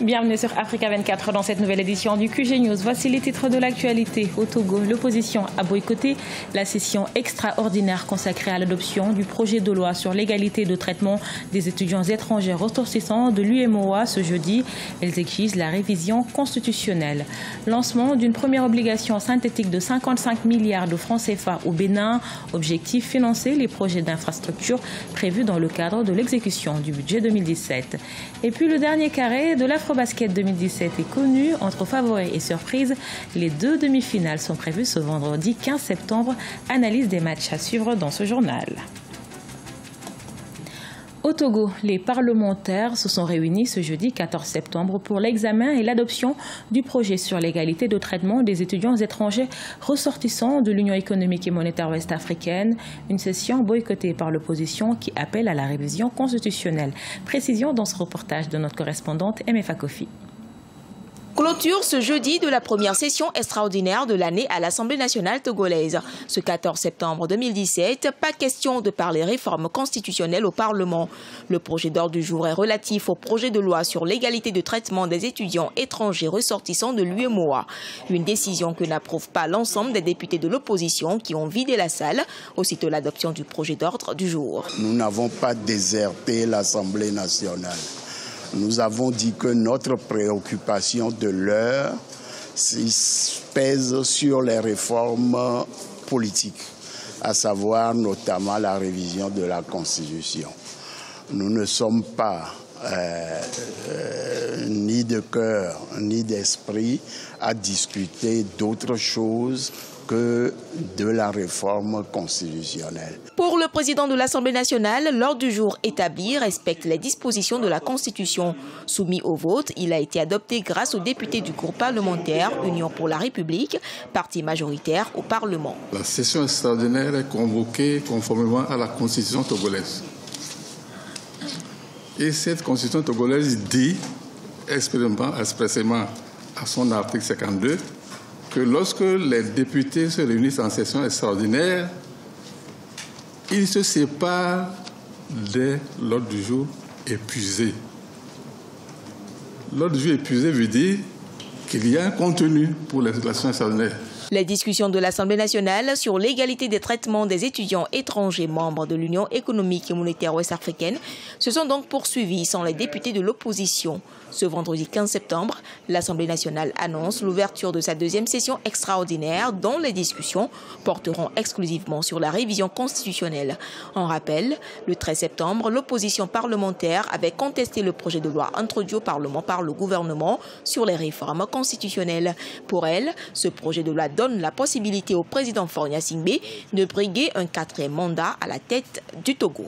Bienvenue sur Africa 24 dans cette nouvelle édition du QG News. Voici les titres de l'actualité. Au Togo, l'opposition a boycotté la session extraordinaire consacrée à l'adoption du projet de loi sur l'égalité de traitement des étudiants étrangers ressortissants de l'UEMOA ce jeudi. Elles exigent la révision constitutionnelle. Lancement d'une première obligation synthétique de 55 milliards de francs CFA au Bénin. Objectif, financer les projets d'infrastructure prévus dans le cadre de l'exécution du budget 2017. Et puis le dernier carré de l'Afrobasket 2017 est connu. Entre favoris et surprises, les deux demi-finales sont prévues ce vendredi 15 septembre. Analyse des matchs à suivre dans ce journal. Au Togo, les parlementaires se sont réunis ce jeudi 14 septembre pour l'examen et l'adoption du projet sur l'égalité de traitement des étudiants étrangers ressortissants de l'Union économique et monétaire ouest-africaine. Une session boycottée par l'opposition qui appelle à la révision constitutionnelle. Précision dans ce reportage de notre correspondante MFA Kofi. Clôture ce jeudi de la première session extraordinaire de l'année à l'Assemblée nationale togolaise. Ce 14 septembre 2017, pas question de parler réforme constitutionnelle au Parlement. Le projet d'ordre du jour est relatif au projet de loi sur l'égalité de traitement des étudiants étrangers ressortissants de l'UEMOA. Une décision que n'approuve pas l'ensemble des députés de l'opposition qui ont vidé la salle aussitôt l'adoption du projet d'ordre du jour. Nous n'avons pas déserté l'Assemblée nationale. Nous avons dit que notre préoccupation de l'heure pèse sur les réformes politiques, à savoir notamment la révision de la Constitution. Nous ne sommes pas ni de cœur ni d'esprit à discuter d'autre chose que de la réforme constitutionnelle. Pour le président de l'Assemblée nationale, l'ordre du jour établi respecte les dispositions de la Constitution. Soumis au vote, il a été adopté grâce aux députés du groupe parlementaire Union pour la République, parti majoritaire au Parlement. La session extraordinaire est convoquée conformément à la Constitution togolaise. Et cette Constitution togolaise dit expressément à son article 52 que lorsque les députés se réunissent en session extraordinaire, ils se séparent de l'ordre du jour épuisé. L'ordre du jour épuisé veut dire qu'il y a un contenu pour les sessions extraordinaires. Les discussions de l'Assemblée nationale sur l'égalité des traitements des étudiants étrangers membres de l'Union économique et monétaire ouest-africaine se sont donc poursuivies sans les députés de l'opposition. Ce vendredi 15 septembre, l'Assemblée nationale annonce l'ouverture de sa deuxième session extraordinaire dont les discussions porteront exclusivement sur la révision constitutionnelle. En rappel, le 13 septembre, l'opposition parlementaire avait contesté le projet de loi introduit au Parlement par le gouvernement sur les réformes constitutionnelles. Pour elle, ce projet de loi donne la possibilité au président Faure Gnassingbé de briguer un 4e mandat à la tête du Togo.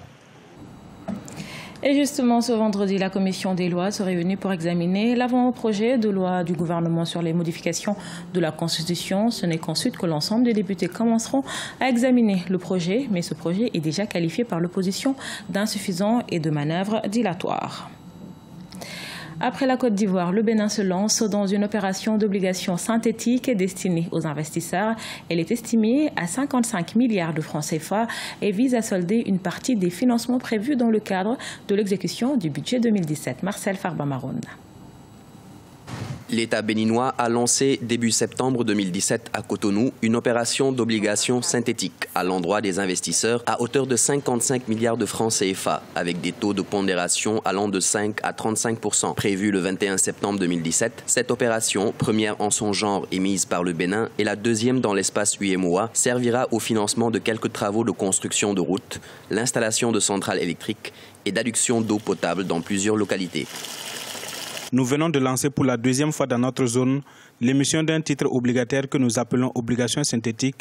Et justement, ce vendredi, la commission des lois se réunit pour examiner l'avant-projet de loi du gouvernement sur les modifications de la Constitution. Ce n'est qu'ensuite que l'ensemble des députés commenceront à examiner le projet, mais ce projet est déjà qualifié par l'opposition d'insuffisant et de manœuvre dilatoire. Après la Côte d'Ivoire, le Bénin se lance dans une opération d'obligation synthétique destinée aux investisseurs. Elle est estimée à 55 milliards de francs CFA et vise à solder une partie des financements prévus dans le cadre de l'exécution du budget 2017. Marcel Farba-Maroun. L'État béninois a lancé début septembre 2017 à Cotonou une opération d'obligation synthétique à l'endroit des investisseurs à hauteur de 55 milliards de francs CFA avec des taux de pondération allant de 5 à 35%. Prévue le 21 septembre 2017, cette opération, première en son genre émise par le Bénin et la deuxième dans l'espace UEMOA, servira au financement de quelques travaux de construction de routes, l'installation de centrales électriques et d'adduction d'eau potable dans plusieurs localités. Nous venons de lancer pour la deuxième fois dans notre zone l'émission d'un titre obligataire que nous appelons obligation synthétique,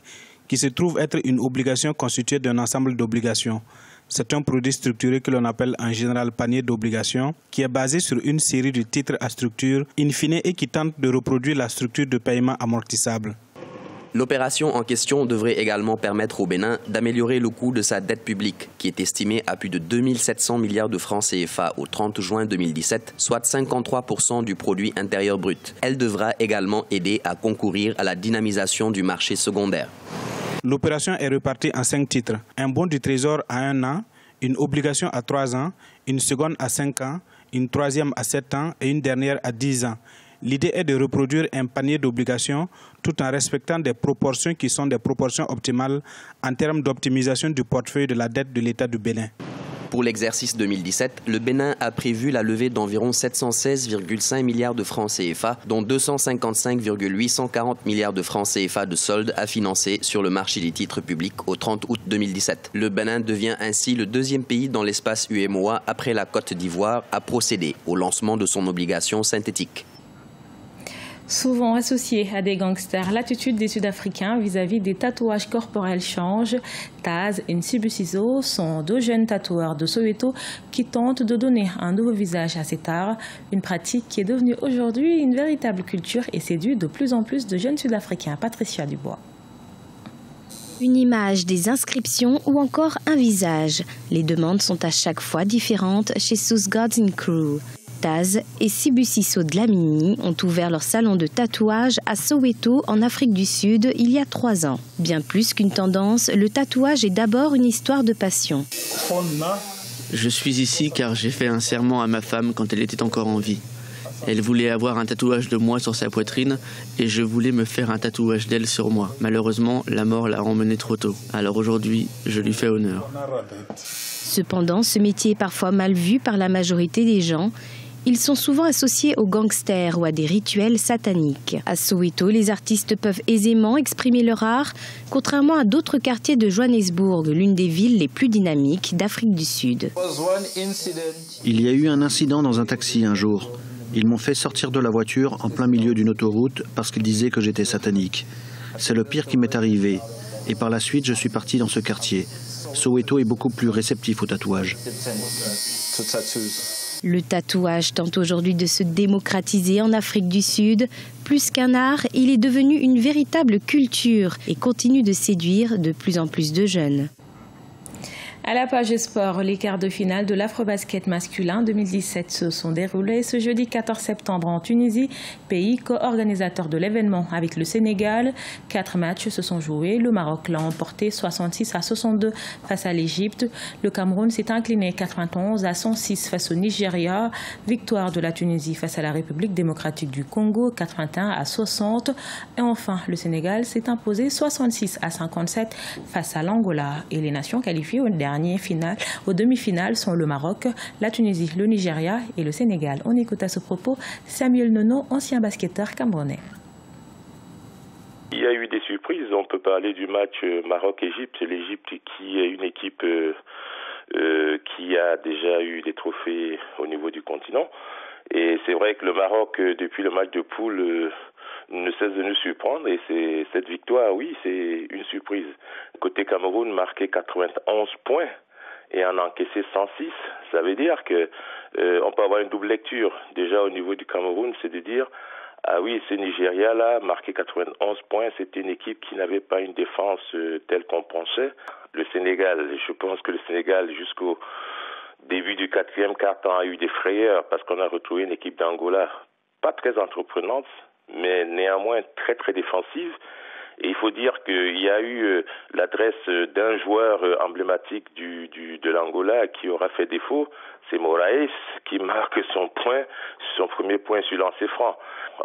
qui se trouve être une obligation constituée d'un ensemble d'obligations. C'est un produit structuré que l'on appelle en général panier d'obligations, qui est basé sur une série de titres à structure in fine et qui tente de reproduire la structure de paiement amortissable. L'opération en question devrait également permettre au Bénin d'améliorer le coût de sa dette publique, qui est estimée à plus de 2700 milliards de francs CFA au 30 juin 2017, soit 53% du produit intérieur brut. Elle devra également aider à concourir à la dynamisation du marché secondaire. L'opération est répartie en 5 titres. Un bon du Trésor à 1 an, une obligation à 3 ans, une seconde à 5 ans, une troisième à 7 ans et une dernière à 10 ans. L'idée est de reproduire un panier d'obligations tout en respectant des proportions qui sont des proportions optimales en termes d'optimisation du portefeuille de la dette de l'État du Bénin. Pour l'exercice 2017, le Bénin a prévu la levée d'environ 716,5 milliards de francs CFA, dont 255,840 milliards de francs CFA de solde à financer sur le marché des titres publics au 30 août 2017. Le Bénin devient ainsi le deuxième pays dans l'espace UEMOA après la Côte d'Ivoire à procéder au lancement de son obligation synthétique. Souvent associés à des gangsters, l'attitude des Sud-Africains vis-à-vis des tatouages corporels change. Taz et Nsibusiso sont deux jeunes tatoueurs de Soweto qui tentent de donner un nouveau visage à cet art, une pratique qui est devenue aujourd'hui une véritable culture et séduit de plus en plus de jeunes Sud-Africains. Patricia Dubois. Une image, des inscriptions ou encore un visage. Les demandes sont à chaque fois différentes chez Sus Gods in Crew. Taz et Sibusiso Dlamini ont ouvert leur salon de tatouage à Soweto, en Afrique du Sud, il y a 3 ans. Bien plus qu'une tendance, le tatouage est d'abord une histoire de passion. Je suis ici car j'ai fait un serment à ma femme quand elle était encore en vie. Elle voulait avoir un tatouage de moi sur sa poitrine et je voulais me faire un tatouage d'elle sur moi. Malheureusement, la mort l'a emmené trop tôt. Alors aujourd'hui, je lui fais honneur. Cependant, ce métier est parfois mal vu par la majorité des gens. Ils sont souvent associés aux gangsters ou à des rituels sataniques. À Soweto, les artistes peuvent aisément exprimer leur art, contrairement à d'autres quartiers de Johannesburg, l'une des villes les plus dynamiques d'Afrique du Sud. Il y a eu un incident dans un taxi un jour. Ils m'ont fait sortir de la voiture en plein milieu d'une autoroute parce qu'ils disaient que j'étais satanique. C'est le pire qui m'est arrivé. Et par la suite, je suis parti dans ce quartier. Soweto est beaucoup plus réceptif au tatouage. Le tatouage tente aujourd'hui de se démocratiser en Afrique du Sud. Plus qu'un art, il est devenu une véritable culture et continue de séduire de plus en plus de jeunes. À la page sport, les quarts de finale de l'Afrobasket masculin 2017 se sont déroulés ce jeudi 14 septembre en Tunisie, pays co-organisateur de l'événement avec le Sénégal. 4 matchs se sont joués. Le Maroc l'a emporté 66-62 face à l'Égypte. Le Cameroun s'est incliné 91-106 face au Nigeria. Victoire de la Tunisie face à la République démocratique du Congo 81-60. Et enfin, le Sénégal s'est imposé 66-57 face à l'Angola. Et les nations qualifiées aux demi-finales sont le Maroc, la Tunisie, le Nigeria et le Sénégal. On écoute à ce propos Samuel Nono, ancien basketteur camerounais. Il y a eu des surprises. On peut parler du match Maroc-Égypte. L'Égypte qui est une équipe qui a déjà eu des trophées au niveau du continent. Et c'est vrai que le Maroc, depuis le match de poule, ne cesse de nous surprendre. Et cette victoire, oui, c'est une surprise. Côté Cameroun, marqué 91 points et en encaissé 106. Ça veut dire que on peut avoir une double lecture. Déjà au niveau du Cameroun, c'est de dire ah oui, ce Nigeria-là, marqué 91 points, c'était une équipe qui n'avait pas une défense telle qu'on pensait. Le Sénégal, je pense que le Sénégal, jusqu'au début du 4e quart-temps, a eu des frayeurs parce qu'on a retrouvé une équipe d'Angola pas très entreprenante, mais néanmoins très très défensive. Et il faut dire qu'il y a eu l'adresse d'un joueur emblématique de l'Angola qui aura fait défaut, c'est Moraes qui marque son premier point sur lancer franc.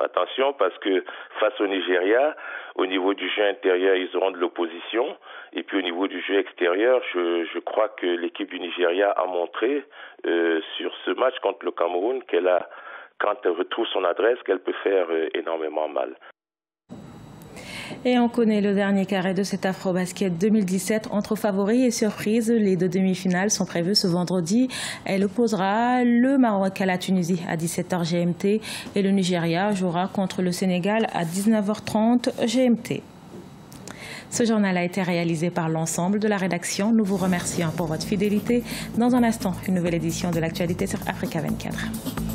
Attention parce que face au Nigeria, au niveau du jeu intérieur, ils auront de l'opposition. Et puis au niveau du jeu extérieur, je crois que l'équipe du Nigeria a montré sur ce match contre le Cameroun quand elle retrouve son adresse, qu'elle peut faire énormément mal. Et on connaît le dernier carré de cet Afrobasket 2017 entre favoris et surprises. Les 2 demi-finales sont prévues ce vendredi. Elle opposera le Maroc à la Tunisie à 17h GMT et le Nigeria jouera contre le Sénégal à 19h30 GMT. Ce journal a été réalisé par l'ensemble de la rédaction. Nous vous remercions pour votre fidélité. Dans un instant, une nouvelle édition de l'actualité sur Africa 24.